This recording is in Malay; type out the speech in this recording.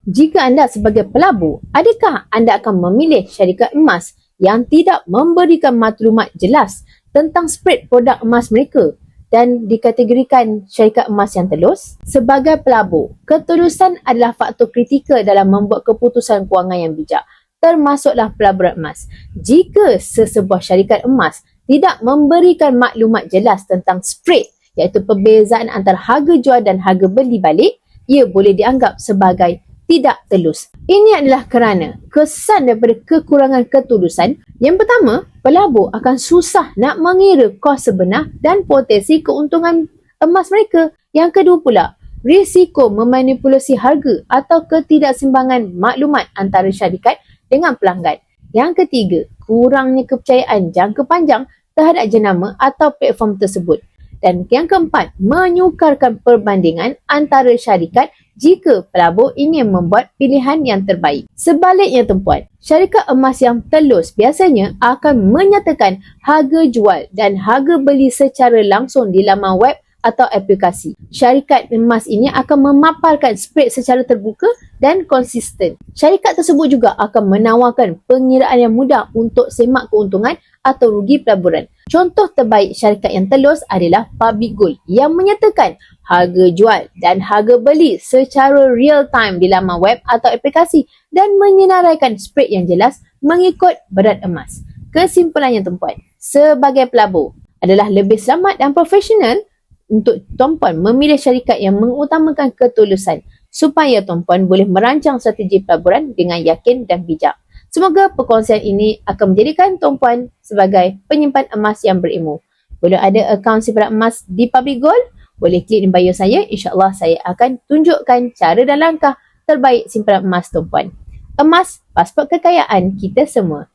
Jika anda sebagai pelabur, adakah anda akan memilih syarikat emas yang tidak memberikan maklumat jelas tentang spread produk emas mereka dan dikategorikan syarikat emas yang telus? Sebagai pelabur, ketulusan adalah faktor kritikal dalam membuat keputusan kewangan yang bijak, termasuklah pelaburan emas. Jika sesebuah syarikat emas tidak memberikan maklumat jelas tentang spread, iaitu perbezaan antara harga jual dan harga beli balik, ia boleh dianggap sebagai tidak telus. Ini adalah kerana kesan daripada kekurangan ketulusan. Yang pertama, pelabur akan susah nak mengira kos sebenar dan potensi keuntungan emas mereka. Yang kedua pula, risiko memanipulasi harga atau ketidakseimbangan maklumat antara syarikat dengan pelanggan. Yang ketiga, kurangnya kepercayaan jangka panjang terhadap jenama atau platform tersebut. Dan yang keempat, menyukarkan perbandingan antara syarikat jika pelabur ingin membuat pilihan yang terbaik. Sebaliknya tuan-puan, syarikat emas yang telus biasanya akan menyatakan harga jual dan harga beli secara langsung di laman web atau aplikasi. Syarikat emas ini akan memaparkan spread secara terbuka dan konsisten. Syarikat tersebut juga akan menawarkan pengiraan yang mudah untuk semak keuntungan atau rugi pelaburan. Contoh terbaik syarikat yang telus adalah Public Gold yang menyatakan harga jual dan harga beli secara real time di laman web atau aplikasi dan menyenaraikan spread yang jelas mengikut berat emas. Kesimpulannya tuan-puan, sebagai pelabur adalah lebih selamat dan profesional untuk tuan-puan memilih syarikat yang mengutamakan ketulusan supaya tuan-puan boleh merancang strategi pelaburan dengan yakin dan bijak. Semoga perkongsian ini akan menjadikan tuan-puan sebagai penyimpan emas yang berilmu. Boleh ada akaun simpanan emas di Public Gold? Boleh klik di bio saya. InsyaAllah saya akan tunjukkan cara dan langkah terbaik simpanan emas tuan-puan. Emas, pasport kekayaan kita semua.